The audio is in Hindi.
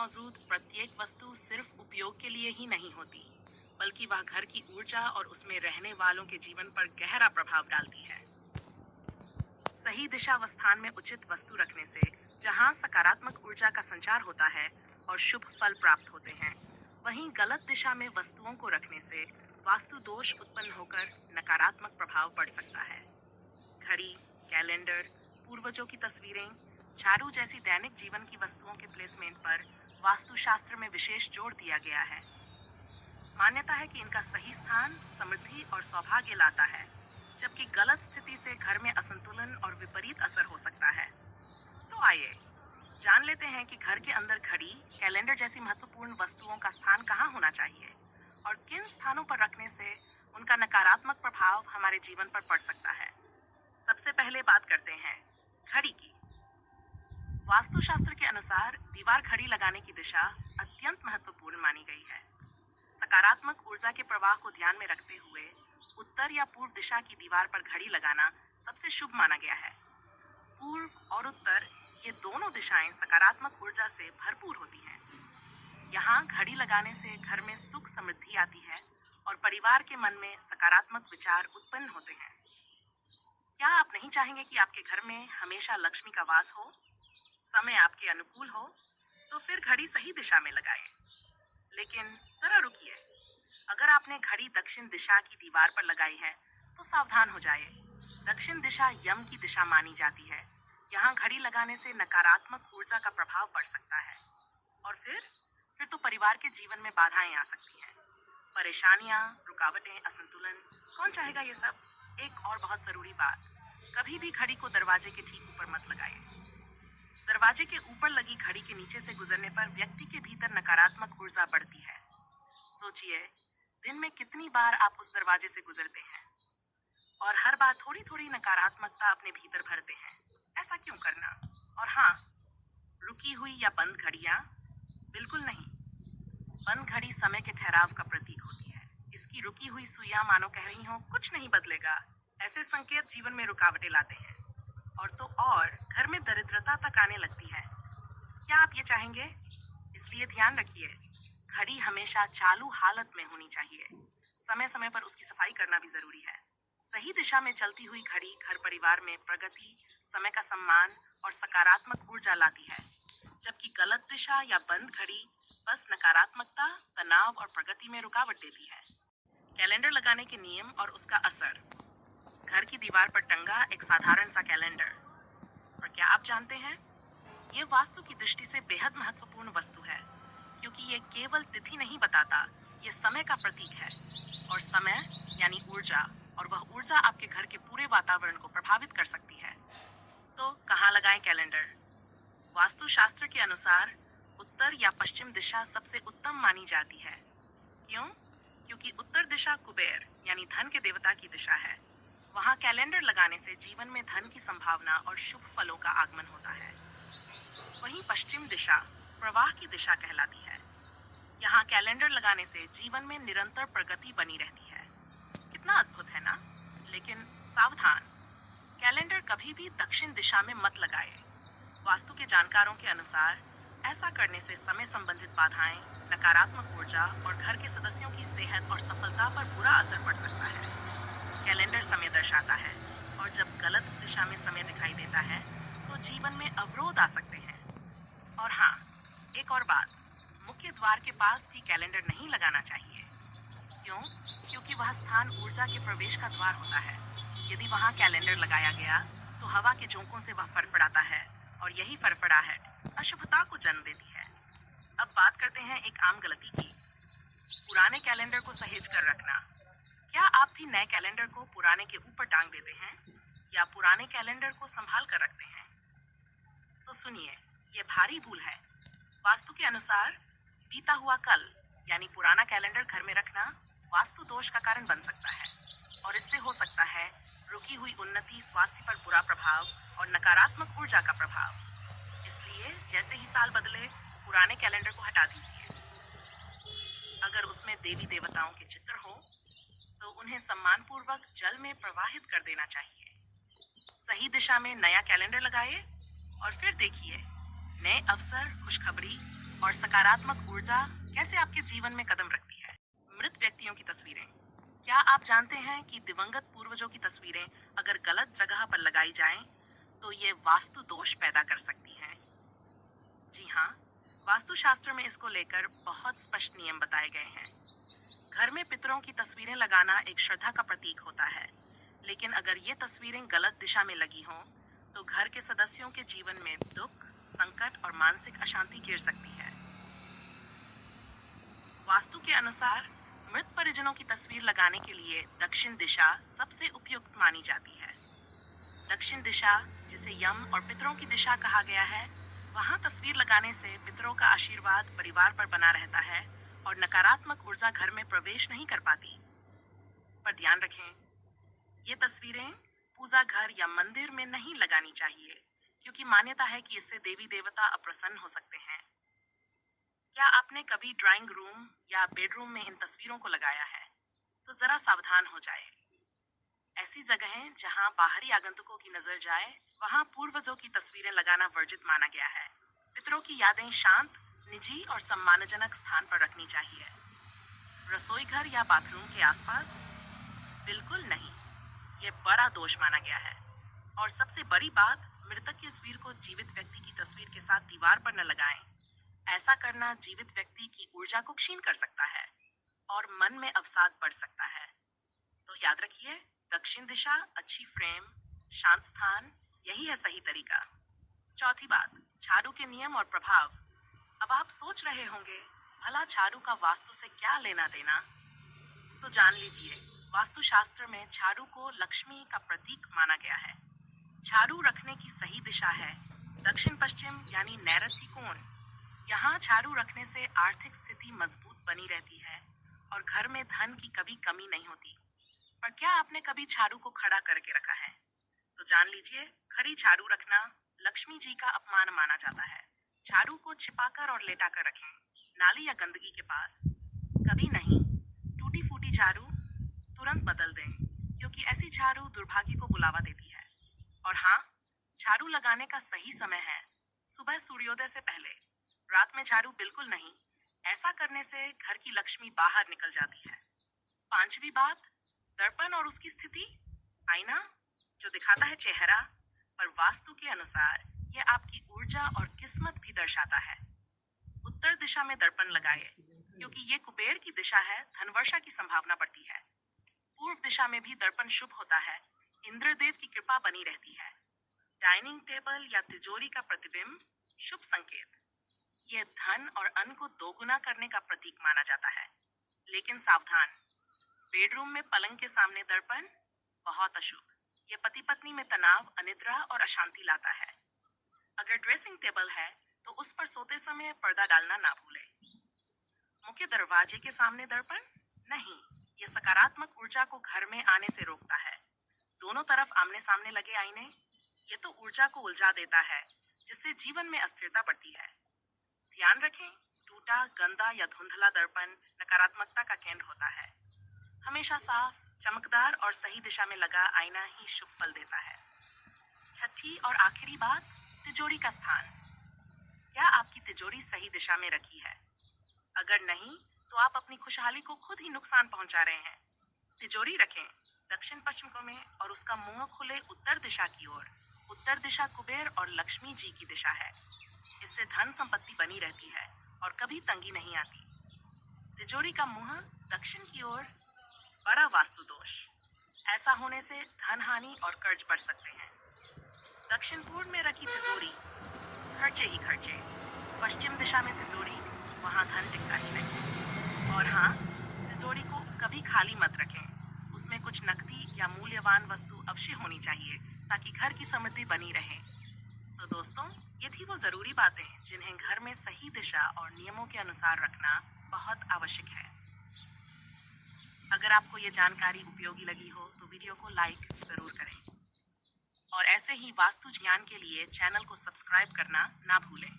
मौजूद प्रत्येक वस्तु सिर्फ उपयोग के लिए ही नहीं होती, बल्कि वह घर की ऊर्जा और उसमें रहने वालों के जीवन पर गहरा प्रभाव डालती है। सही दिशा व स्थान में उचित वस्तु रखने से जहाँ सकारात्मक ऊर्जा का संचार होता है और शुभ फल प्राप्त होते हैं, वहीं गलत दिशा में वस्तुओं को रखने से वास्तु दोष उत्पन्न होकर नकारात्मक प्रभाव पड़ सकता है। घड़ी, कैलेंडर, पूर्वजों की तस्वीरें, झाड़ू जैसी दैनिक जीवन की वस्तुओं के प्लेसमेंट पर वास्तुशास्त्र में विशेष जोर दिया गया है। मान्यता है कि इनका सही स्थान समृद्धि और सौभाग्य लाता है, जबकि गलत स्थिति से घर में असंतुलन और विपरीत असर हो सकता है। तो आइए जान लेते हैं कि घर के अंदर घड़ी, कैलेंडर जैसी महत्वपूर्ण वस्तुओं का स्थान कहाँ होना चाहिए और किन स्थानों पर रखने से उनका नकारात्मक प्रभाव हमारे जीवन पर पड़ सकता है। सबसे पहले बात करते हैं घड़ी की। वास्तुशास्त्र के अनुसार दीवार घड़ी लगाने की दिशा अत्यंत महत्वपूर्ण मानी गई है। सकारात्मक ऊर्जा के प्रवाह को ध्यान में रखते हुए उत्तर या पूर्व दिशा की दीवार पर घड़ी लगाना सबसे शुभ माना गया है। पूर्व और उत्तर, ये दोनों दिशाएं सकारात्मक ऊर्जा से भरपूर होती हैं। यहाँ घड़ी लगाने से घर में सुख समृद्धि आती है और परिवार के मन में सकारात्मक विचार उत्पन्न होते हैं। क्या आप नहीं चाहेंगे कि आपके घर में हमेशा लक्ष्मी का वास हो, समय आपके अनुकूल हो? तो फिर घड़ी सही दिशा में लगाएं। लेकिन जरा रुकिए, अगर आपने घड़ी दक्षिण दिशा की दीवार पर लगाई है तो सावधान हो जाइए। दक्षिण दिशा यम की दिशा मानी जाती है। यहाँ घड़ी लगाने से नकारात्मक ऊर्जा का प्रभाव पड़ सकता है और फिर तो परिवार के जीवन में बाधाएं आ सकती हैं। परेशानियां, रुकावटें, असंतुलन, कौन चाहेगा ये सब? एक और बहुत जरूरी बात, कभी भी घड़ी को दरवाजे के ठीक ऊपर मत लगाइए। दरवाजे के ऊपर लगी घड़ी के नीचे से गुजरने पर व्यक्ति के भीतर नकारात्मक ऊर्जा बढ़ती है। सोचिए, दिन में कितनी बार आप उस दरवाजे से गुजरते हैं और हर बार थोड़ी थोड़ी नकारात्मकता अपने भीतर भरते हैं। ऐसा क्यों करना? और हाँ, रुकी हुई या बंद घड़ियां बिल्कुल नहीं। बंद घड़ी समय के ठहराव का प्रतीक होती है। इसकी रुकी हुई सुइयां मानो कह रही हो कुछ नहीं बदलेगा। ऐसे संकेत जीवन में रुकावटें लाते हैं और तो और घर में दरिद्रता तक आने लगती है। क्या आप ये चाहेंगे? इसलिए ध्यान रखिए, घड़ी हमेशा चालू हालत में होनी चाहिए। समय समय पर उसकी सफाई करना भी जरूरी है। सही दिशा में चलती हुई घड़ी घर परिवार में प्रगति, समय का सम्मान और सकारात्मक ऊर्जा लाती है, जबकि गलत दिशा या बंद घड़ी बस नकारात्मकता, तनाव और प्रगति में रुकावट देती है। कैलेंडर लगाने के नियम और उसका असर। घर की दीवार पर टंगा एक साधारण सा कैलेंडर, और क्या आप जानते हैं, ये वास्तु की दृष्टि से बेहद महत्वपूर्ण वस्तु है, क्योंकि ये केवल तिथि नहीं बताता, ये समय का प्रतीक है। और समय यानी ऊर्जा, और वह ऊर्जा आपके घर के पूरे वातावरण को प्रभावित कर सकती है। तो कहाँ लगाएं कैलेंडर? वास्तुशास्त्र के अनुसार उत्तर या पश्चिम दिशा सबसे उत्तम मानी जाती है। क्यों? क्योंकि उत्तर दिशा कुबेर यानी धन के देवता की दिशा है। वहाँ कैलेंडर लगाने से जीवन में धन की संभावना और शुभ फलों का आगमन होता है। वहीं पश्चिम दिशा प्रवाह की दिशा कहलाती है। यहाँ कैलेंडर लगाने से जीवन में निरंतर प्रगति बनी रहती है। कितना अद्भुत है ना? लेकिन सावधान, कैलेंडर कभी भी दक्षिण दिशा में मत लगाए। वास्तु के जानकारों के अनुसार ऐसा करने से समय संबंधित बाधाएं, नकारात्मक ऊर्जा और घर के सदस्यों की सेहत और सफलता पर बुरा असर पड़ सकता है। कैलेंडर समय दर्शाता है, और जब गलत दिशा में समय दिखाई देता है तो जीवन में अवरोध आ सकते हैं। और हाँ, एक और बात, मुख्य द्वार के पास भी कैलेंडर नहीं लगाना चाहिए। क्यों? क्योंकि वह स्थान ऊर्जा के प्रवेश का द्वार होता है। यदि वहाँ कैलेंडर लगाया गया तो हवा के झोंकों से वह फड़फड़ाता है, और यही फड़फड़ाहट अशुभता को जन्म देती है। अब बात करते हैं एक आम गलती की, पुराने कैलेंडर को सहेज कर रखना। क्या आप भी नए कैलेंडर को पुराने के ऊपर टांग देते हैं या पुराने कैलेंडर को संभाल कर रखते हैं? तो सुनिए, ये भारी भूल है। वास्तु के अनुसार बीता हुआ कल यानी पुराना कैलेंडर घर में रखना वास्तु दोष का कारण बन सकता है, और इससे हो सकता है रुकी हुई उन्नति, स्वास्थ्य पर बुरा प्रभाव और नकारात्मक ऊर्जा का प्रभाव। इसलिए जैसे ही साल बदले, पुराने कैलेंडर को हटा दीजिए। अगर उसमें देवी देवताओं के चित्र हो तो उन्हें सम्मान पूर्वक जल में प्रवाहित कर देना चाहिए। सही दिशा में नया कैलेंडर लगाइए और फिर देखिए, नए अवसर, खुशखबरी और सकारात्मक ऊर्जा कैसे आपके जीवन में कदम रखती है। मृत व्यक्तियों की तस्वीरें। क्या आप जानते हैं कि दिवंगत पूर्वजों की तस्वीरें अगर गलत जगह पर लगाई जाएं, तो ये वास्तु दोष पैदा कर सकती हैं। जी हाँ, वास्तुशास्त्र में इसको लेकर बहुत स्पष्ट नियम बताए गए हैं। घर में पितरों की तस्वीरें लगाना एक श्रद्धा का प्रतीक होता है, लेकिन अगर ये तस्वीरें गलत दिशा में लगी हों, तो घर के सदस्यों के जीवन में दुख, संकट और मानसिक अशांति घिर सकती है। वास्तु के अनुसार मृत परिजनों की तस्वीर लगाने के लिए दक्षिण दिशा सबसे उपयुक्त मानी जाती है। दक्षिण दिशा, जिसे यम और पितरों की दिशा कहा गया है, वहां तस्वीर लगाने से पितरों का आशीर्वाद परिवार पर बना रहता है और नकारात्मक ऊर्जा घर में प्रवेश नहीं कर पाती। पर ध्यान रखें, ये तस्वीरें पूजा घर या मंदिर में नहीं लगानी चाहिए, क्योंकि मान्यता है कि इससे देवी देवता अप्रसन्न हो सकते हैं। क्या आपने कभी ड्राइंग रूम या बेडरूम में इन तस्वीरों को लगाया है? तो जरा सावधान हो जाए। ऐसी जगहें जहां बाहरी आगंतुकों की नजर जाए, वहां पूर्वजों की तस्वीरें लगाना वर्जित माना गया है। पितरों की यादें शांत, निजी और सम्मानजनक स्थान पर रखनी चाहिए। रसोई घर या बाथरूम के आसपास बिल्कुल नहीं, ये बड़ा दोष माना गया है। और सबसे बड़ी बात, मृतक की तस्वीर को जीवित व्यक्ति की तस्वीर के साथ दीवार पर न लगाएं। ऐसा करना जीवित व्यक्ति की ऊर्जा को क्षीण कर सकता है और मन में अवसाद बढ़ सकता है। तो याद रखिए, दक्षिण दिशा, अच्छी फ्रेम, शांत स्थान, यही है सही तरीका। चौथी बात, झाड़ू के नियम और प्रभाव। अब आप सोच रहे होंगे, भला झाड़ू का वास्तु से क्या लेना देना? तो जान लीजिए, वास्तुशास्त्र में झाड़ू को लक्ष्मी का प्रतीक माना गया है। झाड़ू रखने की सही दिशा है दक्षिण पश्चिम, यानी नैऋत्य कोण। यहाँ झाड़ू रखने से आर्थिक स्थिति मजबूत बनी रहती है और घर में धन की कभी कमी नहीं होती। पर क्या आपने कभी झाड़ू को खड़ा करके रखा है? तो जान लीजिए, खड़ी झाड़ू रखना लक्ष्मी जी का अपमान माना जाता है। झाड़ू को छिपाकर और लेटाकर रखें, नाली या गंदगी के पास कभी नहीं। टूटी फूटी झाड़ू तुरंत बदल दें, क्योंकि ऐसी झाड़ू दुर्भाग्य को बुलावा देती है। और हाँ, झाड़ू लगाने का सही समय है सुबह सूर्योदय से पहले। रात में झाड़ू बिल्कुल नहीं, ऐसा करने से घर की लक्ष्मी बाहर निकल जाती है। पांचवी बात, दर्पण और उसकी स्थिति। आईना जो दिखाता है चेहरा, पर वास्तु के अनुसार यह आपकी ऊर्जा और किस्मत भी दर्शाता है। उत्तर दिशा में दर्पण लगाए, क्योंकि ये कुबेर की दिशा है, धनवर्षा की संभावना बढ़ती है। पूर्व दिशा में भी दर्पण शुभ होता है, इंद्रदेव की कृपा बनी रहती है। डाइनिंग टेबल या तिजोरी का प्रतिबिंब, शुभ संकेत। यह धन और अन्न को दोगुना करने का प्रतीक माना जाता है। लेकिन सावधान, बेडरूम में पलंग के सामने दर्पण बहुत अशुभ। यह पति पत्नी में तनाव, अनिद्रा और अशांति लाता है। अगर ड्रेसिंग टेबल है, तो उस पर सोते समय पर्दा डालना ना भूलें। मुख्य दरवाजे के सामने दर्पण नहीं, यह सकारात्मक ऊर्जा को घर में आने से रोकता है। दोनों तरफ आमने सामने लगे आईने, ये तो ऊर्जा को उलझा देता है, जिससे जीवन में अस्थिरता बढ़ती है। ध्यान रखें, टूटा, गंदा या धुंधला दर्पण नकारात्मकता का केंद्र होता है। हमेशा साफ, चमकदार और सही दिशा में लगा आईना ही शुभ फल देता है। छठी और आखिरी बात, तिजोरी का स्थान। क्या आपकी तिजोरी सही दिशा में रखी है? अगर नहीं, तो आप अपनी खुशहाली को खुद ही नुकसान पहुंचा रहे हैं। तिजोरी रखें दक्षिण पश्चिम कोण में और उसका मुंह खुले उत्तर दिशा की ओर। उत्तर दिशा कुबेर और लक्ष्मी जी की दिशा है। इससे धन संपत्ति बनी रहती है और कभी तंगी नहीं आती। तिजोरी का मुंह दक्षिण की ओर, बड़ा वास्तु दोष। ऐसा होने से धन हानि और कर्ज बढ़ सकते हैं। दक्षिण पूर्व में रखी तिजोरी, खर्चे ही खर्चे। पश्चिम दिशा में तिजोरी, वहां धन टिकता ही नहीं। और हाँ, तिजोरी को कभी खाली मत रखें, उसमें कुछ नकदी या मूल्यवान वस्तु अवश्य होनी चाहिए, ताकि घर की समृद्धि बनी रहे। तो दोस्तों, ये थी वो जरूरी बातें जिन्हें घर में सही दिशा और नियमों के अनुसार रखना बहुत आवश्यक है। अगर आपको ये जानकारी उपयोगी लगी हो, तो वीडियो को लाइक जरूर करें और ऐसे ही वास्तु ज्ञान के लिए चैनल को सब्सक्राइब करना ना भूलें।